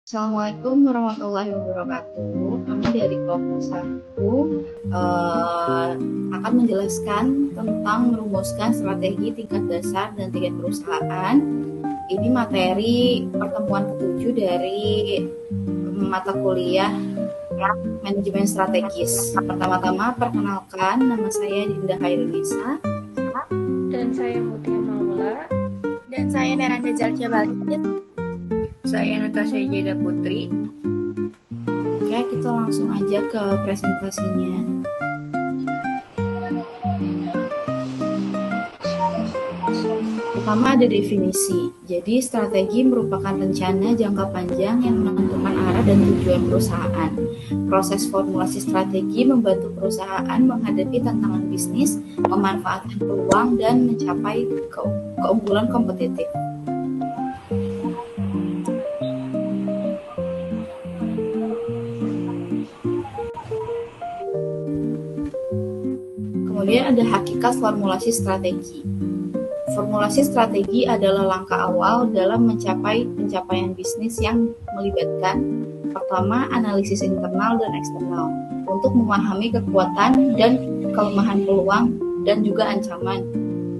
Assalamualaikum warahmatullahi wabarakatuh. Kami dari kelompok 1 akan menjelaskan tentang merumuskan strategi tingkat dasar dan tingkat perusahaan. Ini materi pertemuan ke-7 dari mata kuliah manajemen strategis. Pertama-tama perkenalkan, nama saya Dinda Hairunisa. Dan saya Mutia Maula. Dan saya Neranda Zalkia Balkit. Saya Natasha Jeda Putri. Oke, kita langsung aja ke presentasinya. Pertama ada definisi. Jadi strategi merupakan rencana jangka panjang yang menentukan arah dan tujuan perusahaan. Proses formulasi strategi membantu perusahaan menghadapi tantangan bisnis, memanfaatkan peluang, dan mencapai keunggulan kompetitif. Kemudian ada hakikat formulasi strategi. Formulasi strategi adalah langkah awal dalam mencapai pencapaian bisnis yang melibatkan pertama, analisis internal dan eksternal untuk memahami kekuatan dan kelemahan peluang dan juga ancaman.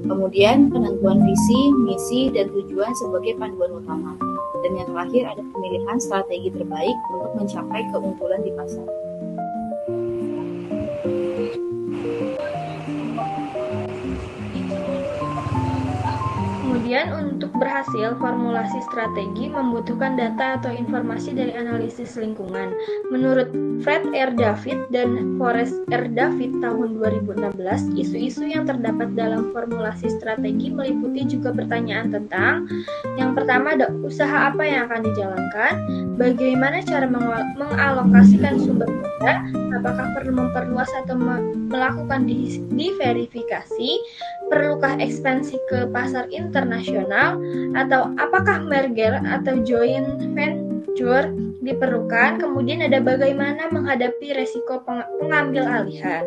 Kemudian penentuan visi, misi, dan tujuan sebagai panduan utama. Dan yang terakhir ada pemilihan strategi terbaik untuk mencapai keunggulan di pasar. Kemudian untuk berhasil, formulasi strategi membutuhkan data atau informasi dari analisis lingkungan. Menurut Fred R. David dan Forrest R. David tahun 2016, isu-isu yang terdapat dalam formulasi strategi meliputi juga pertanyaan tentang yang pertama ada usaha apa yang akan dijalankan, bagaimana cara mengalokasikan sumber daya, apakah perlu memperluas atau melakukan diverifikasi, perlukah ekspansi ke pasar internasional, atau apakah merger atau joint venture diperlukan. Kemudian ada bagaimana menghadapi resiko pengambil alihan.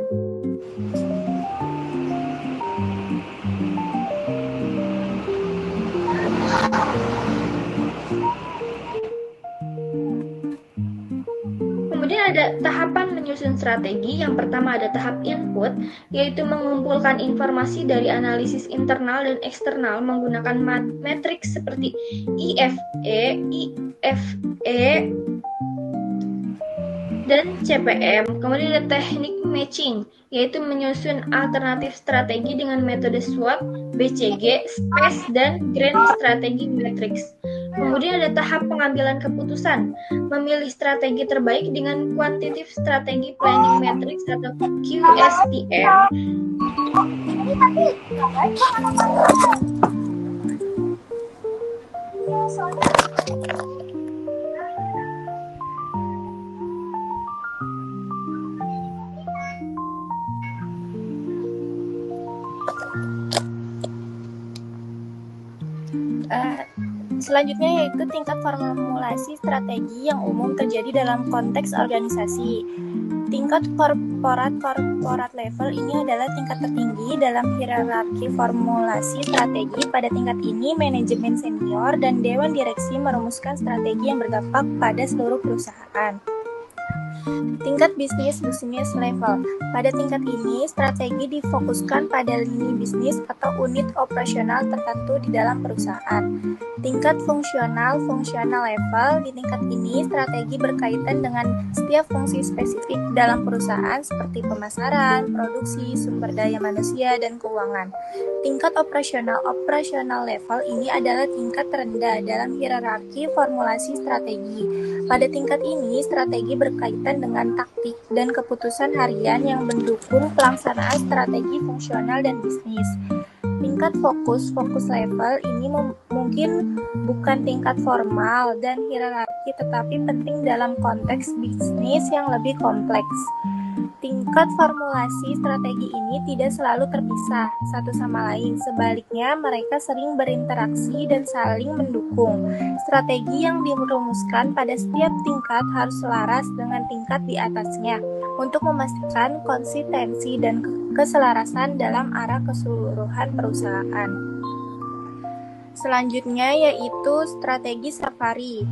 Kemudian ada tahapan menyusun strategi. Yang pertama ada tahap input, yaitu mengumpulkan informasi dari analisis internal dan eksternal menggunakan matriks seperti IFE, dan CPM. Kemudian ada teknik matching, yaitu menyusun alternatif strategi dengan metode SWOT, BCG, SPACE, dan Grand Strategy Matrix. Kemudian ada tahap pengambilan keputusan, memilih strategi terbaik dengan Quantitative Strategy Planning Matrix atau QSPM. Selanjutnya yaitu tingkat formulasi strategi yang umum terjadi dalam konteks organisasi. Tingkat corporate level ini adalah tingkat tertinggi dalam hierarki formulasi strategi. Pada tingkat ini, manajemen senior dan dewan direksi merumuskan strategi yang berdampak pada seluruh perusahaan. Tingkat business level. Pada tingkat ini, strategi difokuskan pada lini bisnis atau unit operasional tertentu di dalam perusahaan. Tingkat fungsional level. Di tingkat ini, strategi berkaitan dengan setiap fungsi spesifik dalam perusahaan seperti pemasaran, produksi, sumber daya manusia, dan keuangan. Tingkat operasional level ini adalah tingkat terendah dalam hierarki formulasi strategi. Pada tingkat ini, strategi berkaitan dengan taktik dan keputusan harian yang mendukung pelaksanaan strategi fungsional dan bisnis. Tingkat fokus level ini mungkin bukan tingkat formal dan hierarki, tetapi penting dalam konteks bisnis yang lebih kompleks. Tingkat formulasi strategi ini tidak selalu terpisah satu sama lain. Sebaliknya, mereka sering berinteraksi dan saling mendukung. Strategi yang dirumuskan pada setiap tingkat harus selaras dengan tingkat di atasnya untuk memastikan konsistensi dan keselarasan dalam arah keseluruhan perusahaan. Selanjutnya yaitu strategi safari.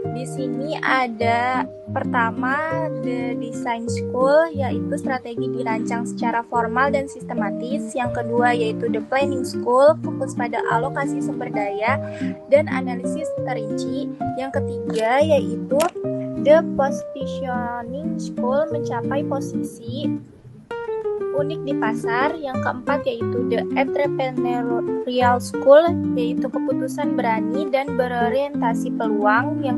Di Di sini ada pertama The Design School, yaitu strategi dirancang secara formal dan sistematis. Yang kedua yaitu The Planning School, fokus pada alokasi sumber daya dan analisis terinci. Yang ketiga yaitu The Positioning School, mencapai posisi unik di pasar. Yang keempat yaitu The Entrepreneurial School, yaitu keputusan berani dan berorientasi peluang. Yang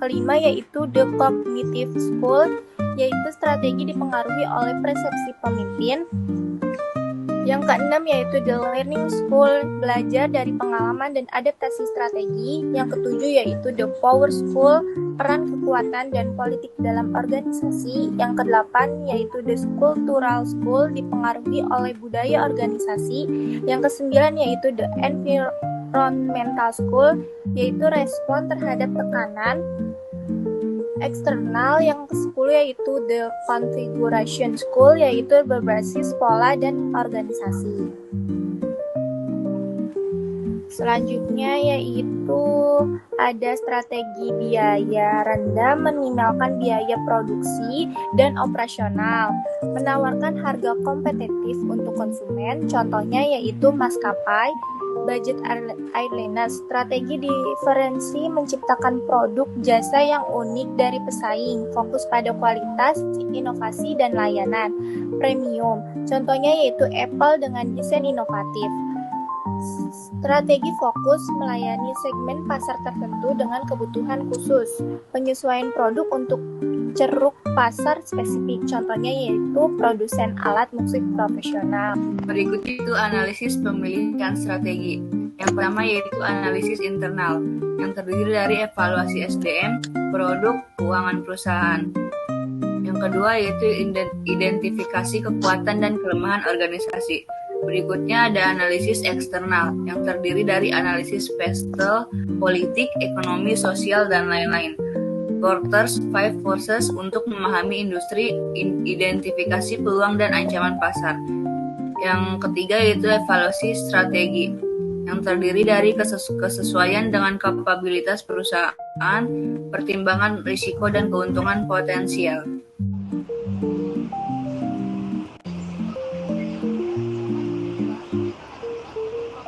kelima yaitu The Cognitive School, yaitu strategi dipengaruhi oleh persepsi pemimpin. Yang keenam yaitu The Learning School, belajar dari pengalaman dan adaptasi strategi. Yang ketujuh yaitu The Power School, peran kekuatan dan politik dalam organisasi. Yang kedelapan yaitu The Cultural School, dipengaruhi oleh budaya organisasi. Yang kesembilan yaitu The Environmental School, yaitu respon terhadap tekanan eksternal. Yang ke-10 yaitu The Configuration School, yaitu berbasis pola dan organisasi. Selanjutnya yaitu ada strategi biaya rendah, meminimalkan biaya produksi dan operasional, menawarkan harga kompetitif untuk konsumen. Contohnya yaitu maskapai, budget airliners, strategi diferensi, menciptakan produk jasa yang unik dari pesaing, fokus pada kualitas, inovasi, dan layanan premium. Contohnya yaitu Apple dengan desain inovatif. Strategi fokus, melayani segmen pasar tertentu dengan kebutuhan khusus, penyesuaian produk untuk ceruk pasar spesifik. Contohnya yaitu produsen alat musik profesional. Berikut itu analisis pemilihan strategi. Yang pertama yaitu analisis internal, yang terdiri dari evaluasi SDM, produk, keuangan perusahaan. Yang kedua yaitu identifikasi kekuatan dan kelemahan organisasi. Berikutnya ada analisis eksternal, yang terdiri dari analisis pestel, politik, ekonomi, sosial, dan lain-lain. Quarters 5 forces untuk memahami industri, identifikasi peluang dan ancaman pasar. Yang ketiga yaitu evaluasi strategi, yang terdiri dari kesesuaian dengan kapabilitas perusahaan, pertimbangan risiko dan keuntungan potensial.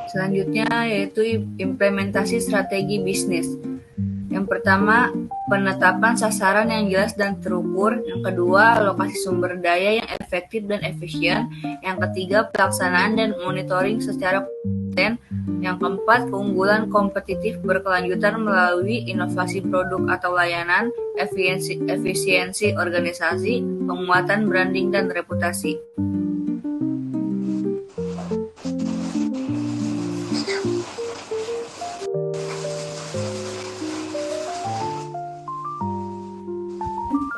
Selanjutnya yaitu implementasi strategi bisnis. Yang pertama, penetapan sasaran yang jelas dan terukur. Yang kedua, alokasi sumber daya yang efektif dan efisien. Yang ketiga, pelaksanaan dan monitoring secara konsisten. Yang keempat, keunggulan kompetitif berkelanjutan melalui inovasi produk atau layanan, efisiensi organisasi, penguatan branding dan reputasi.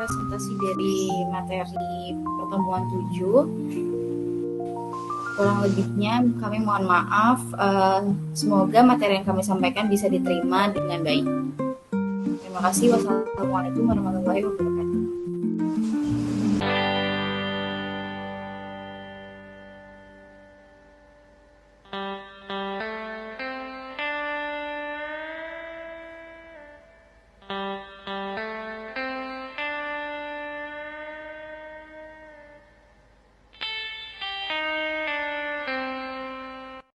Presentasi dari materi pertemuan 7. Kurang lebihnya kami mohon maaf. Semoga materi yang kami sampaikan bisa diterima dengan baik. Terima kasih. Wassalamualaikum warahmatullahi wabarakatuh.